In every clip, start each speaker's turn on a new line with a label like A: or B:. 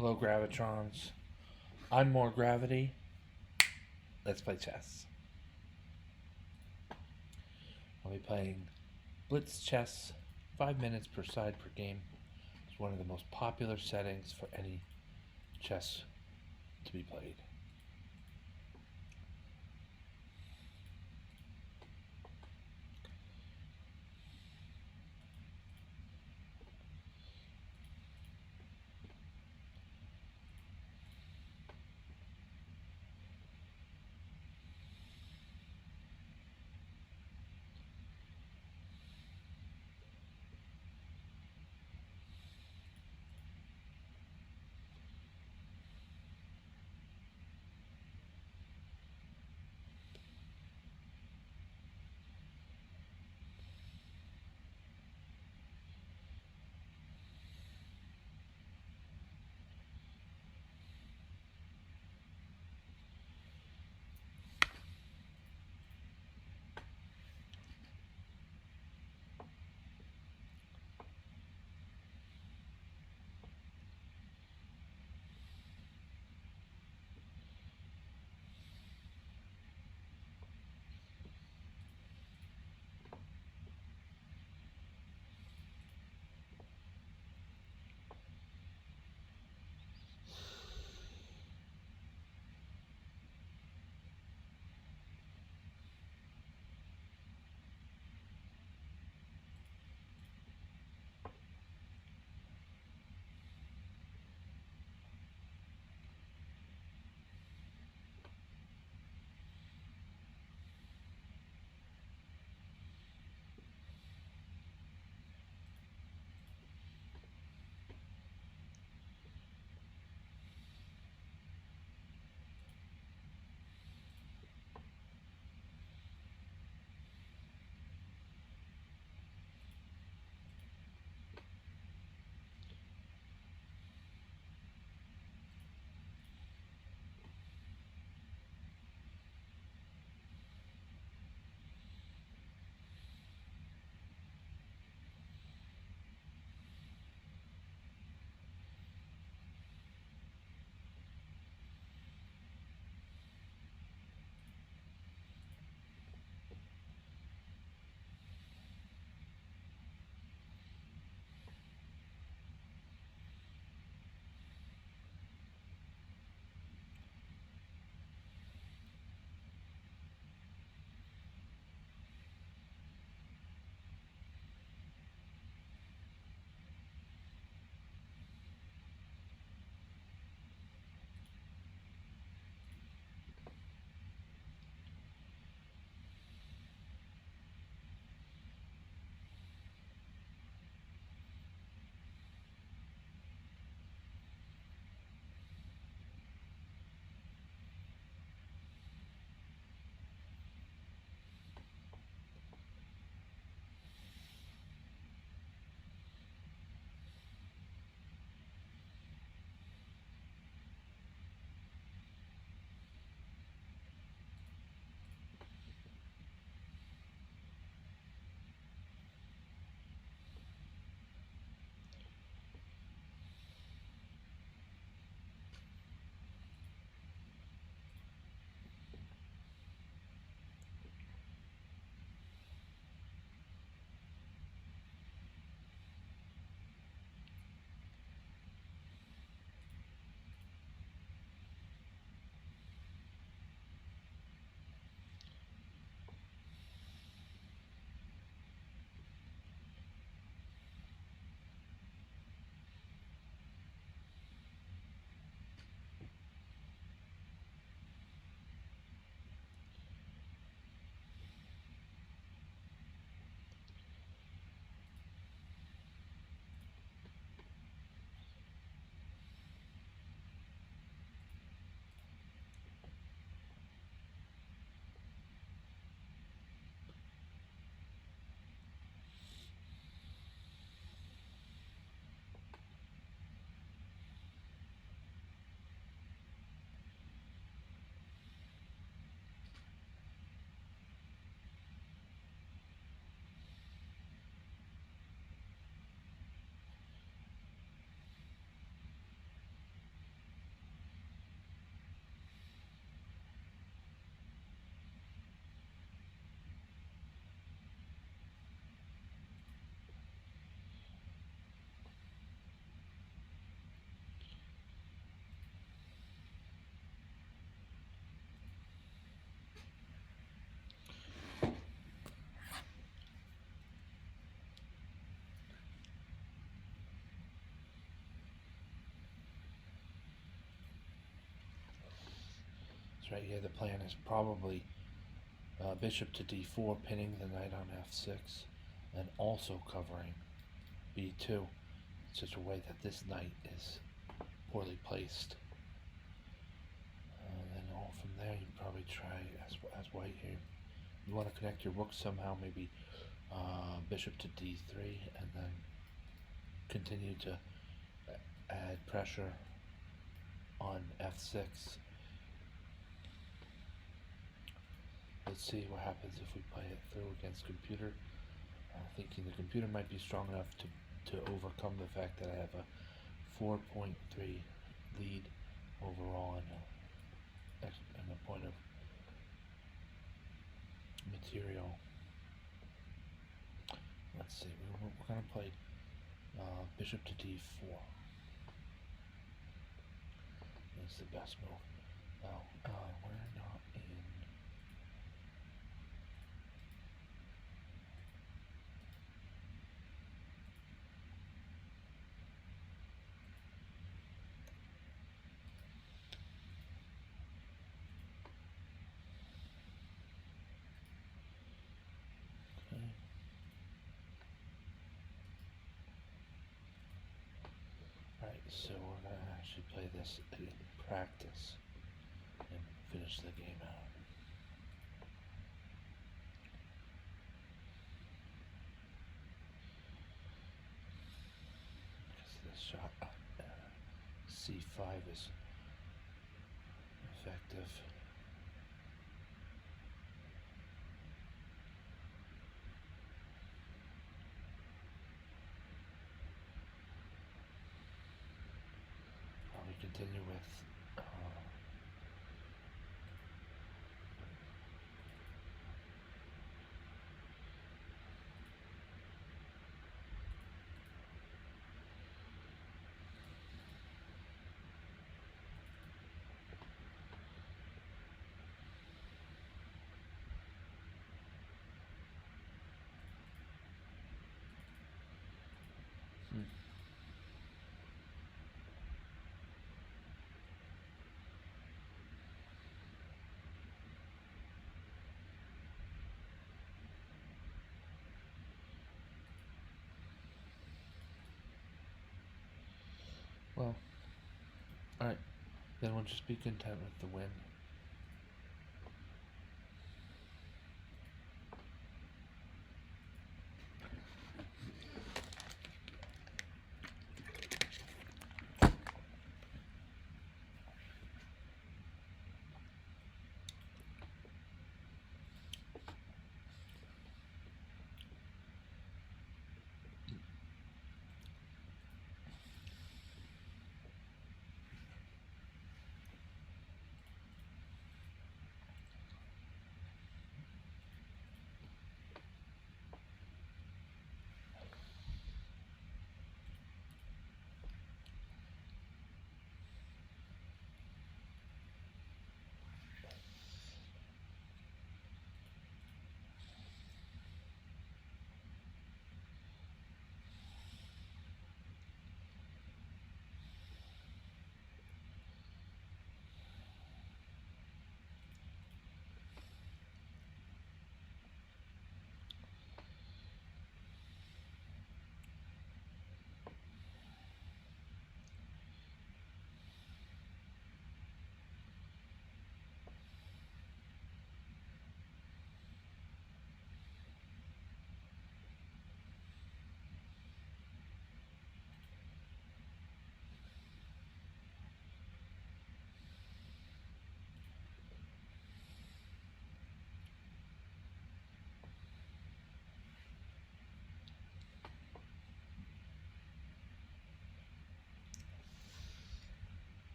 A: Hello, Gravitrons. I'm more gravity. Let's play chess. I'll be playing Blitz chess, 5 minutes per side per game. It's one of the most popular settings for any chess to be played. So right here the plan is probably bishop to d4, pinning the knight on f6, and also covering b2 in such a way that this knight is poorly placed. Then all from there you probably try as white here. You want to connect your rook somehow, maybe bishop to d3, and then continue to add pressure on f6. Let's see what happens if we play it through against computer. Thinking the computer might be strong enough to overcome the fact that I have a 4.3 lead overall in a point of material. Let's see, we're going to play bishop to d4. That's the best move. Now, we're not in. Okay. Alright, so we're going to actually play this in practice and finish the game out. This shot c5 is effective. Probably continue with well, alright, then we'll just be content with the win.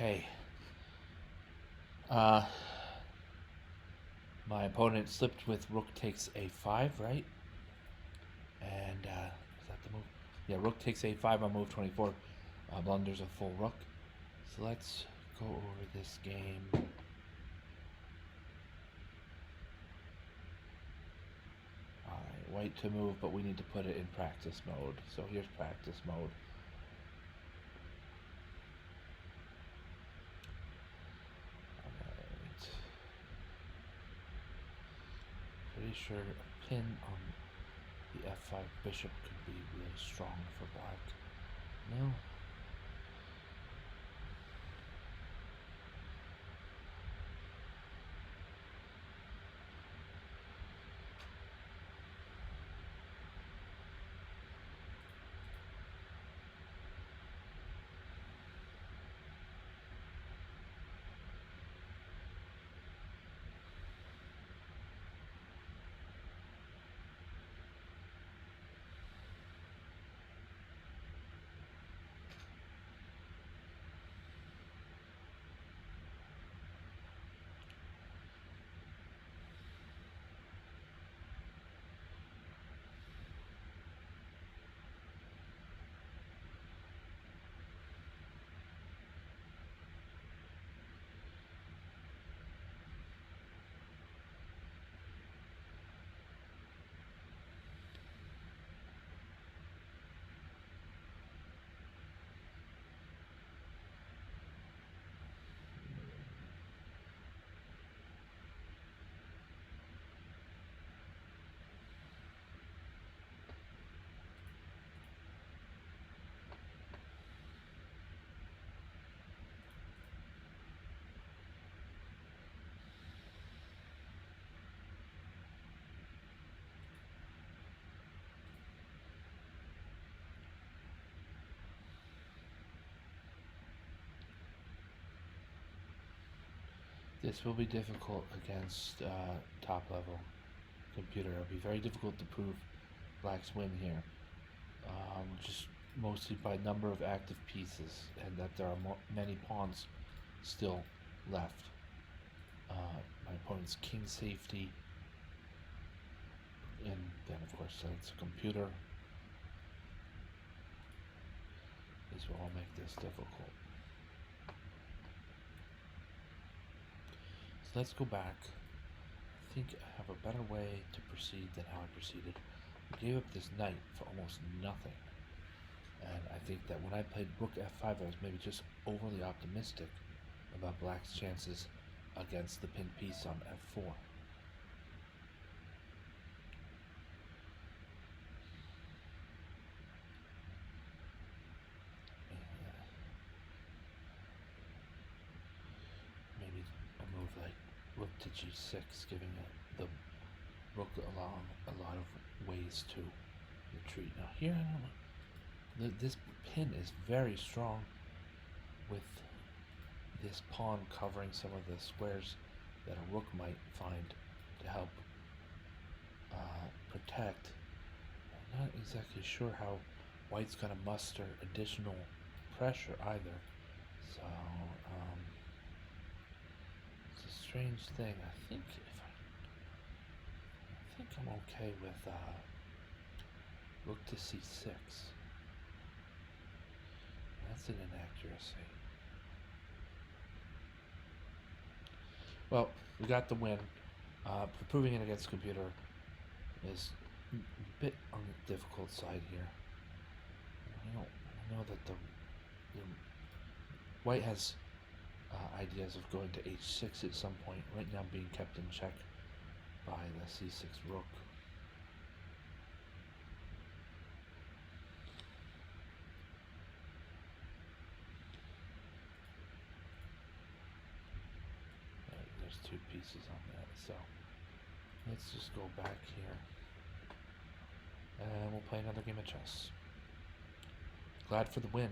A: Okay. Uh, my opponent slipped with rook takes a5, right? And is that the move? Yeah, rook takes a5 on move 24. Blunders a full rook. So let's go over this game. Alright, white to move, but we need to put it in practice mode. So here's practice mode. Alright. Pretty sure a pin on the f5 bishop could be really strong for black. No? This will be difficult against top level computer. It'll be very difficult to prove black's win here. Just mostly by number of active pieces and that there are many pawns still left. My opponent's king safety, and then of course it's a computer. This will all make this difficult. So let's go back. I think I have a better way to proceed than how I proceeded. I gave up this knight for almost nothing. And I think that when I played rook f5, I was maybe just overly optimistic about black's chances against the pinned piece on f4. Maybe a move like rook to g6, giving the rook a lot of ways to retreat. Now here, I don't know. This pin is very strong with this pawn covering some of the squares that a rook might find to help protect. I'm not exactly sure how white's going to muster additional pressure either. So it's a strange thing. I think I'm okay with rook to c6. That's an inaccuracy. Well, we got the win. Proving it against computer is a bit on the difficult side here. I know that the white has ideas of going to h6 at some point. Right now, being kept in check by the c6 rook. There's two pieces on that, so let's just go back here and we'll play another game of chess. Glad for the win.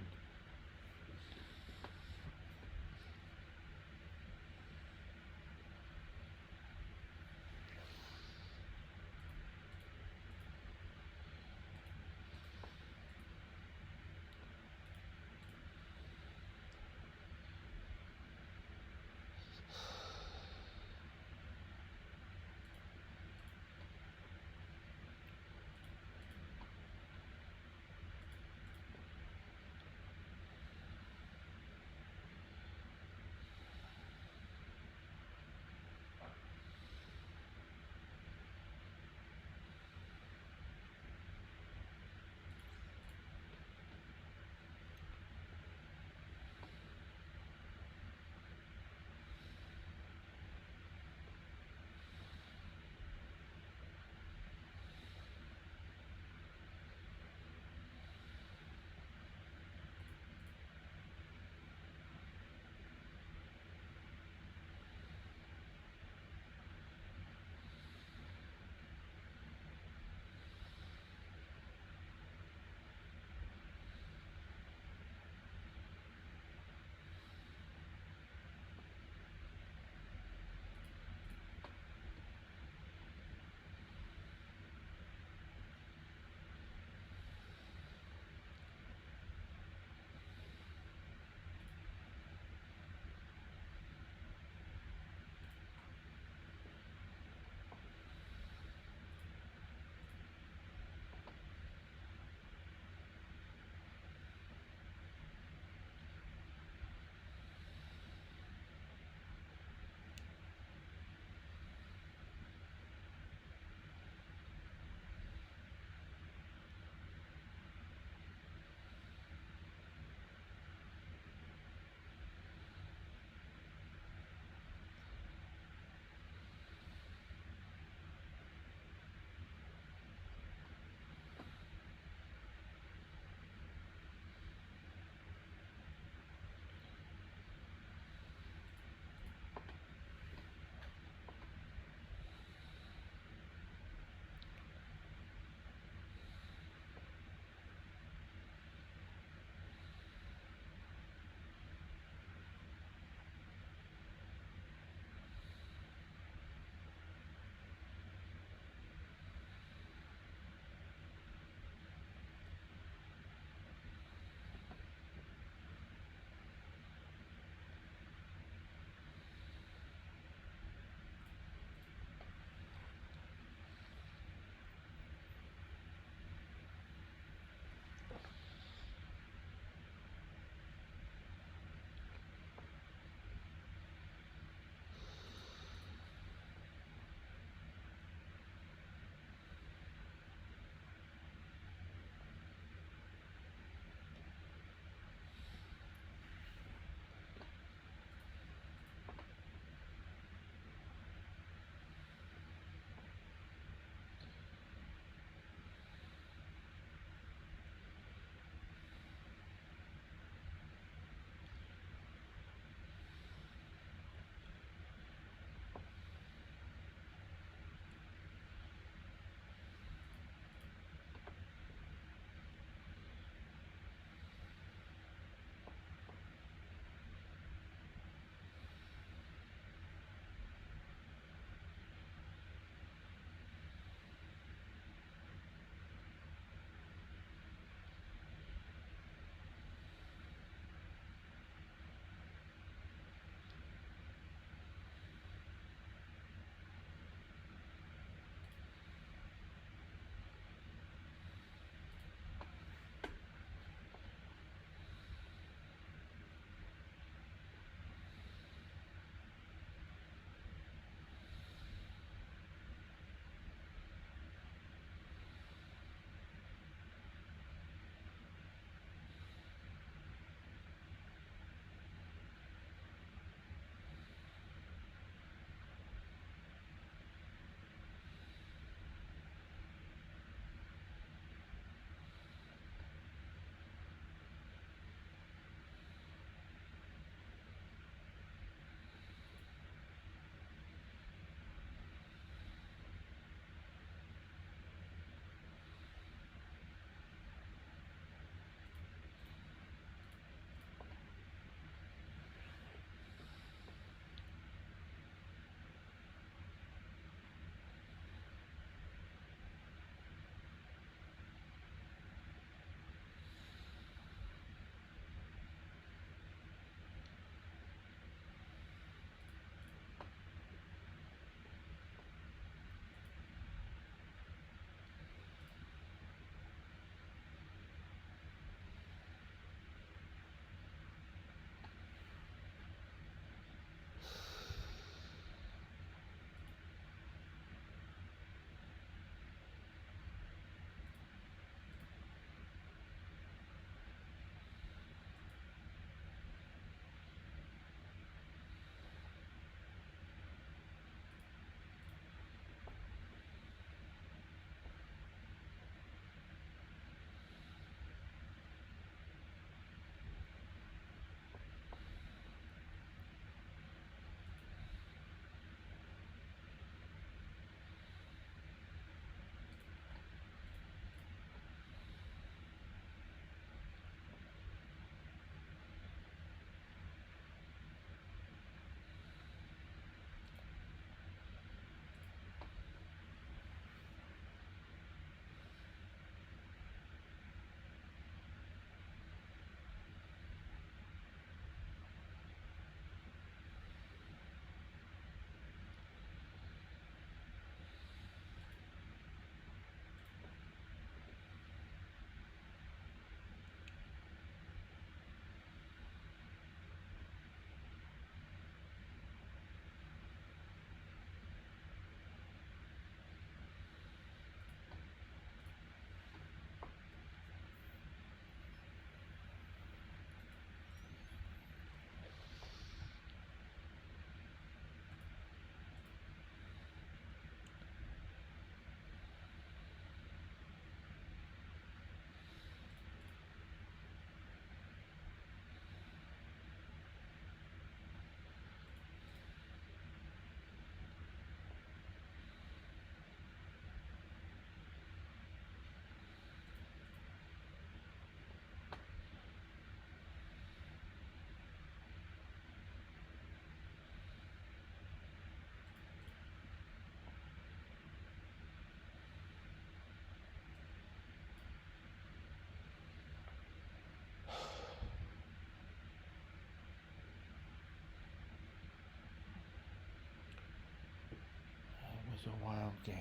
A: was a wild game.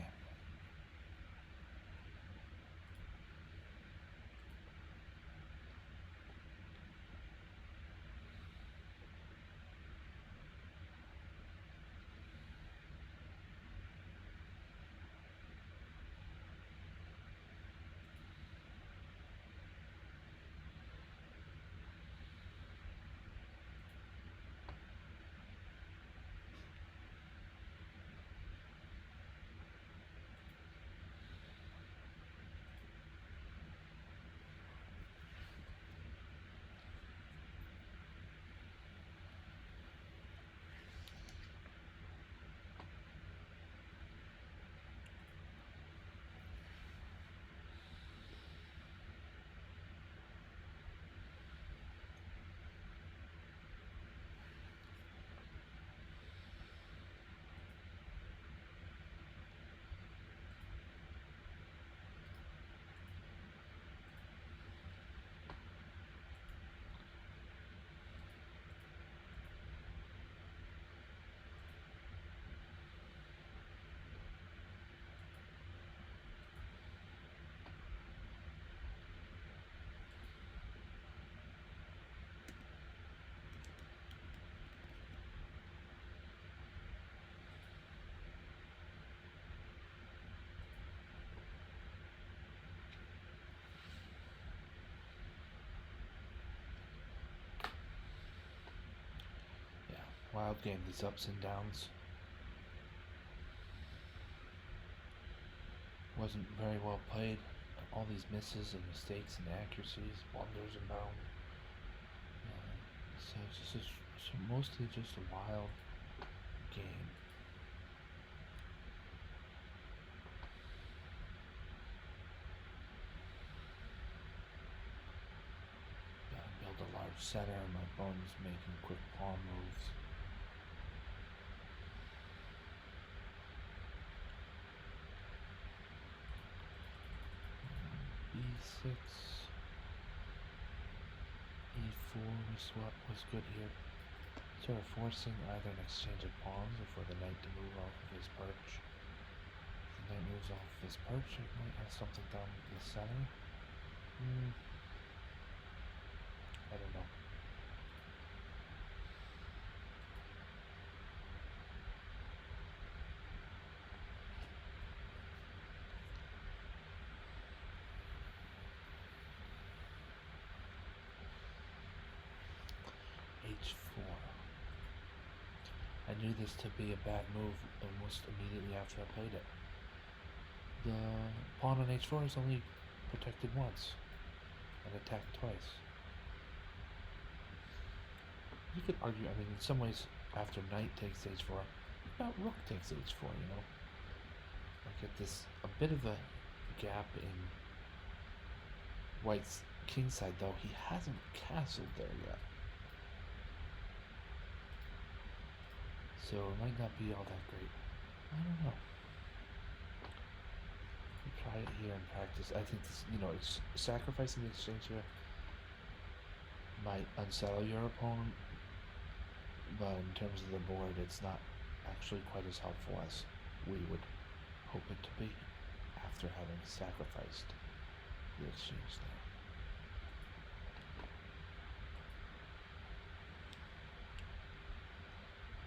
A: Wild game, these ups and downs. Wasn't very well played. All these misses and mistakes and accuracies, blunders and bounds. So it's just mostly just a wild game. Gotta build a large center. My opponent's making quick pawn moves. E6, E4 was good here. Sort of forcing either an exchange of pawns or for the knight to move off of his perch. If the knight moves off of his perch, it might have something down the center. I don't know. H4. I knew this to be a bad move almost immediately after I played it. The pawn on H4 is only protected once and attacked twice. You could argue, I mean, in some ways, after knight takes H4, about rook takes H4, you know? Like at this, a bit of a gap in White's kingside, though he hasn't castled there yet. So it might not be all that great. I don't know. We'll try it here in practice. I think this, you know, it's sacrificing the exchange here might unsettle your opponent, but in terms of the board, it's not actually quite as helpful as we would hope it to be after having sacrificed the exchange there.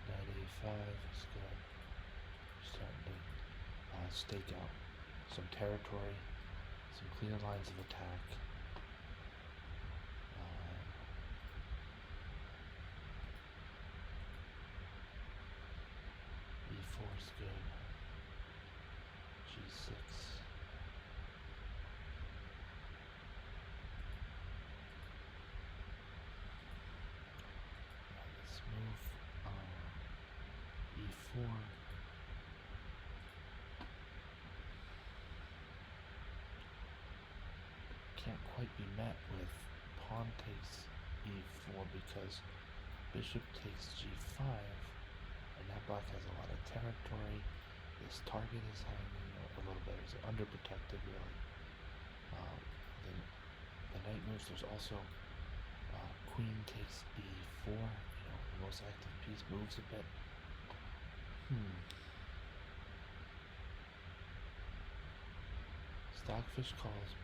A: Knight A5 is good. Starting to stake out some territory, some clear lines of attack. E4 is good. G6. Let's move E4. Can't quite be met with pawn takes E4 because bishop takes G5, and that black has a lot of territory. This target is hanging a little bit, it's underprotected really. The knight moves, there's also queen takes E4, you know, the most active piece moves a bit. Stockfish calls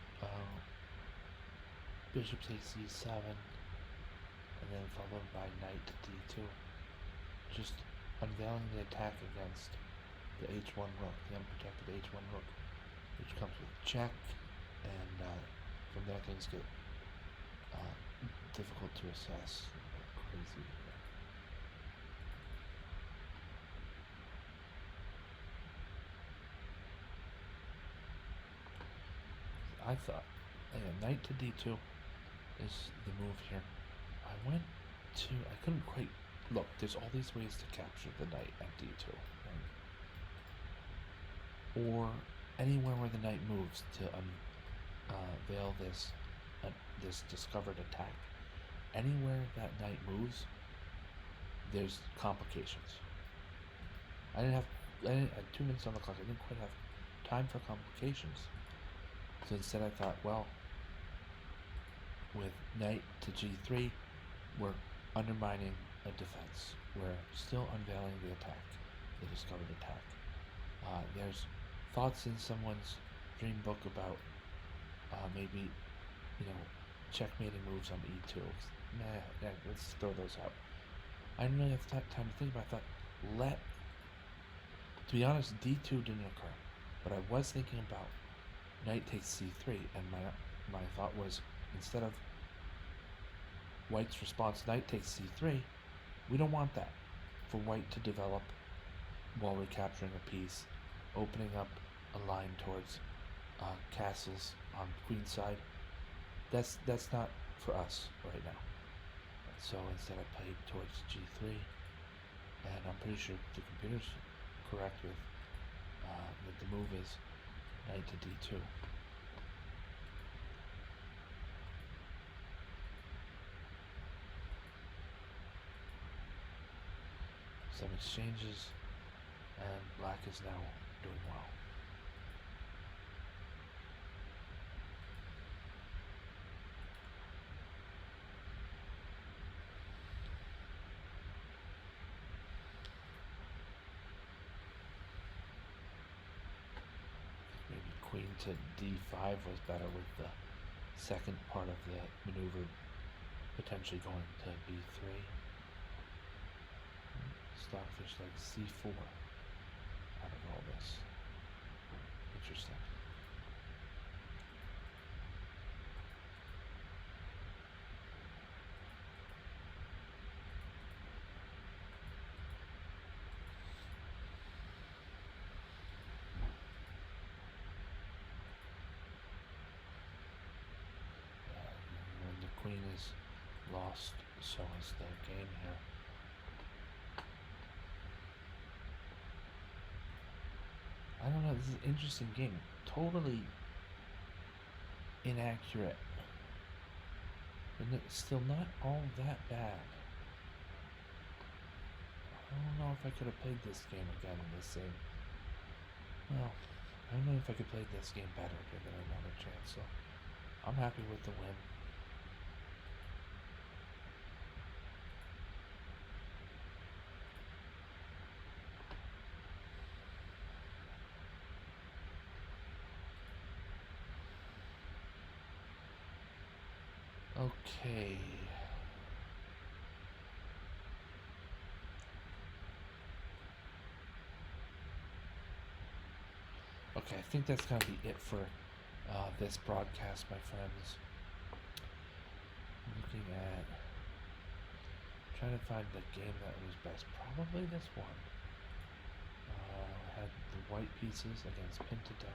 A: bishop takes e7, and then followed by knight to d2. Just unveiling the attack against the h1 rook, the unprotected h1 rook, which comes with check, and from there things get difficult to assess. Crazy. I thought, knight to d2 is the move here. I couldn't quite look. There's all these ways to capture the knight at d2, right? Or anywhere where the knight moves to unveil this discovered attack. Anywhere that knight moves, there's complications. I had 2 minutes on the clock. I didn't quite have time for complications. So instead I thought, well, with knight to g3, we're undermining a defense. We're still unveiling the attack, the discovered attack. There's thoughts in someone's dream book about maybe, checkmating moves on e2. Let's throw those out. I didn't really have time to think about it. I thought, to be honest, d2 didn't occur. But I was thinking about knight takes c3, and my thought was, instead of white's response, knight takes c3, we don't want that. For white to develop while recapturing a piece, opening up a line towards castles on queen's side, that's not for us right now. So instead I played towards g3, and I'm pretty sure the computer's correct with that the move is knight to d2. Some exchanges, and black is now doing well. Maybe queen to d5 was better, with the second part of the maneuver potentially going to b3. Stockfish like c4 out of all this. Interesting. When the queen is lost, so is the game here. I don't know, this is an interesting game. Totally inaccurate. And it's still not all that bad. I don't know if I could have played this game again in the same. Well, I don't know if I could play this game better given another chance, so I'm happy with the win. Okay. Okay, I think that's going to be it for this broadcast, my friends. Looking at... trying to find the game that was best. Probably this one. Had the white pieces against Pintadov.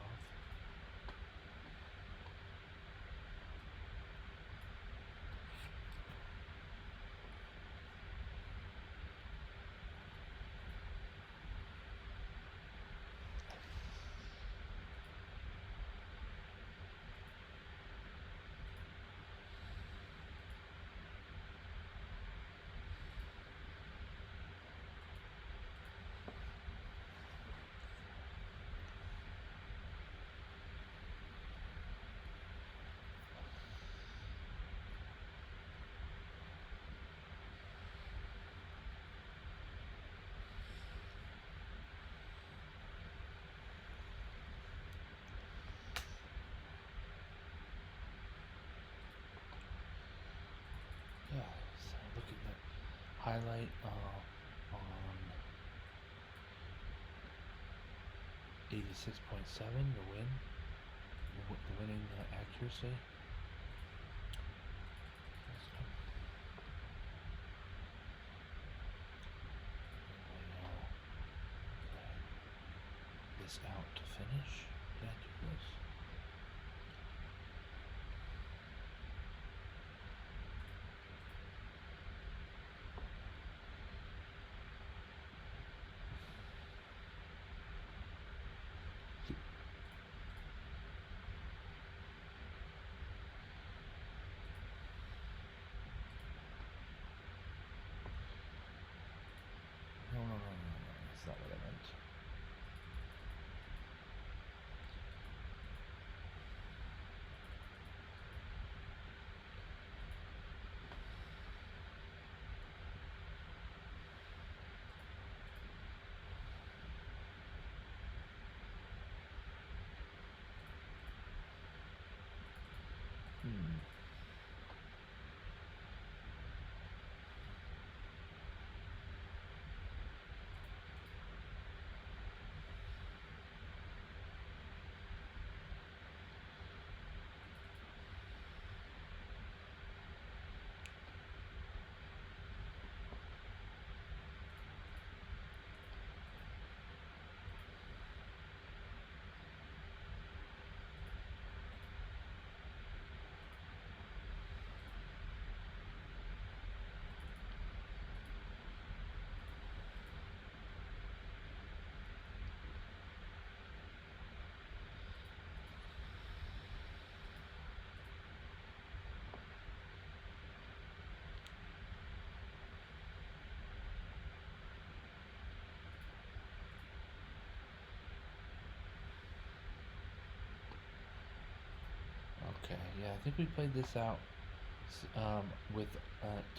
A: highlight on 86.7 the winning accuracy. This out to finish. Did I do this? No, that's not what I meant. Okay, yeah, I think we played this out with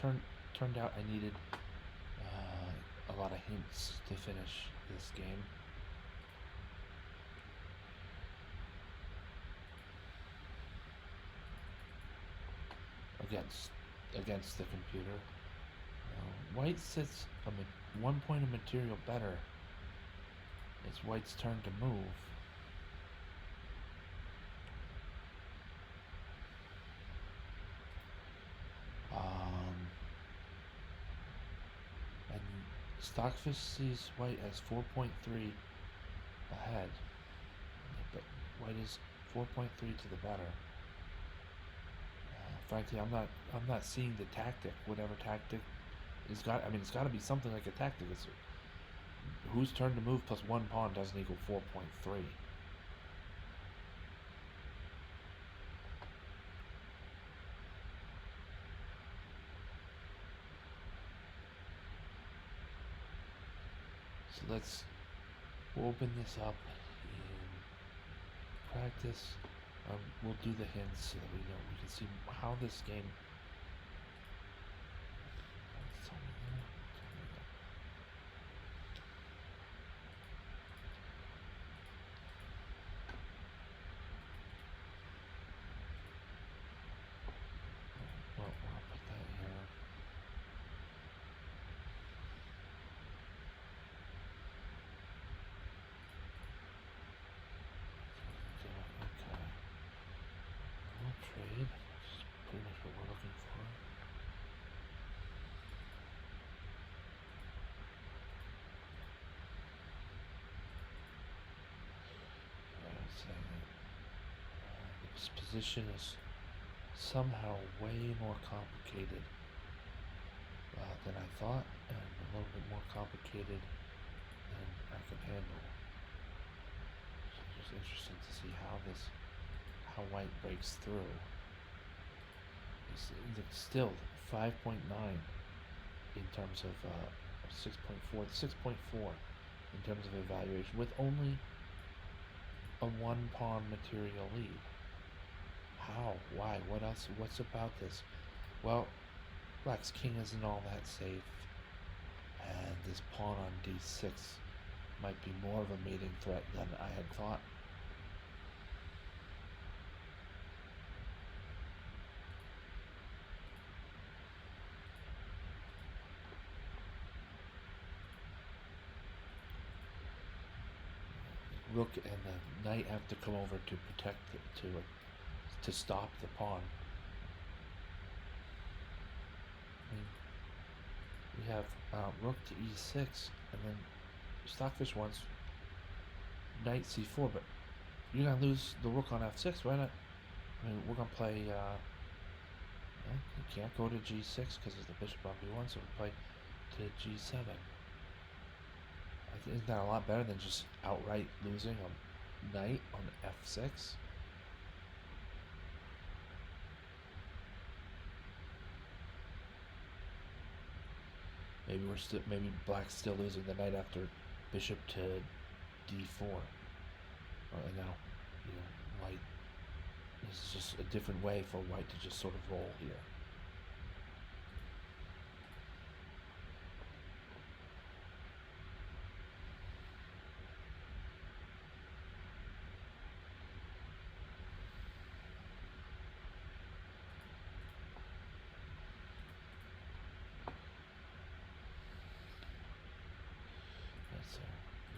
A: turned out I needed a lot of hints to finish this game. Against the computer. White sits 1 point of material better. It's White's turn to move. And Stockfish sees White as 4.3 ahead, but White is 4.3 to the better. Frankly, I'm not seeing the tactic. Whatever tactic is got. I mean, it's got to be something like a tactic. It's whose turn to move plus 1 pawn doesn't equal 4.3. So we'll open this up in practice. We'll do the hints so that we can see how this game. Well, I'll put that here. Okay. We'll trade. That's pretty much what we're looking for. This position is somehow way more complicated than I thought, and a little bit more complicated than I can handle. So it's just interesting to see how White breaks through. It's still 5.9 in terms of 6.4, 6.4 in terms of evaluation, with only a 1 pawn material lead. How? Why? What else? What's about this? Well, Black's king isn't all that safe, and this pawn on d6 might be more of a mating threat than I had thought. rook and the knight have to come over to protect to stop the pawn. I mean, we have rook to e6, and then Stockfish wants knight c4, but you're gonna lose the rook on f6. Why not? I mean, we're gonna play. You can't go to g6 because it's the bishop on b1, so we play to g7. Isn't that a lot better than just outright losing a knight on f6? Maybe black's still losing the knight after bishop to d4. And now, white. This is just a different way for white to just sort of roll here.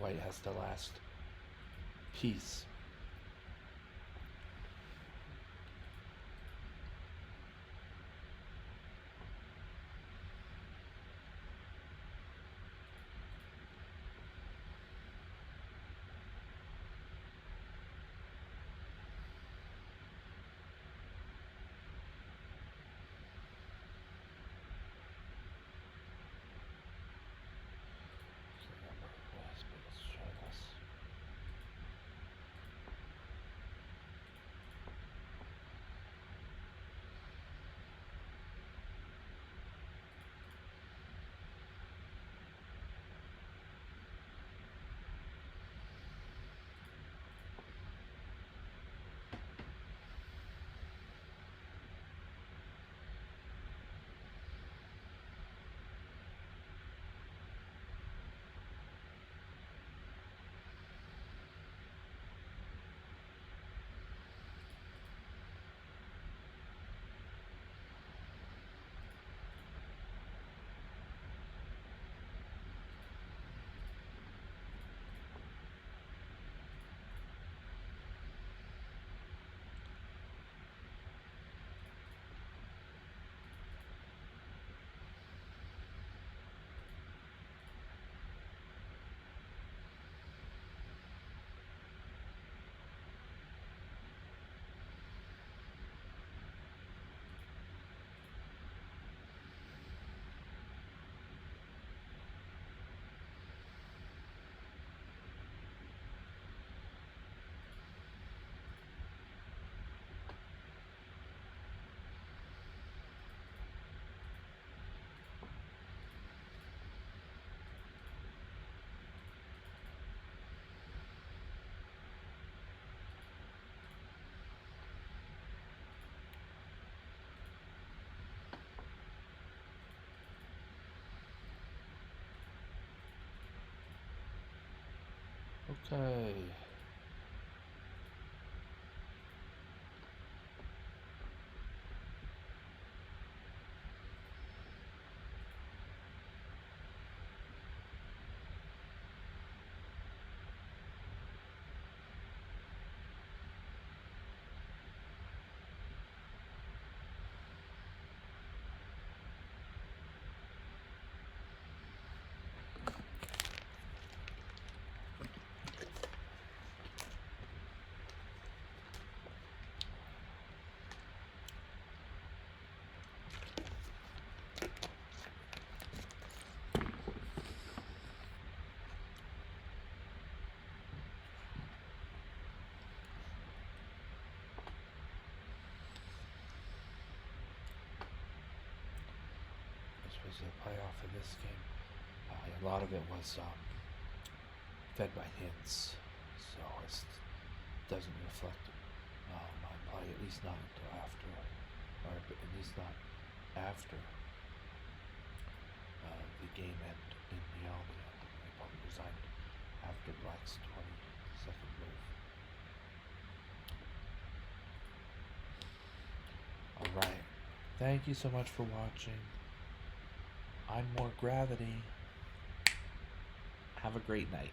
A: White has the last piece. Okay. Was the playoff in this game. A lot of it was fed by hints, so it doesn't reflect my play, at least not until after, or at least not after the game ended in Miami. I probably resigned after Black's 22nd move. Alright, thank you so much for watching. I'm More Gravity. Have a great night.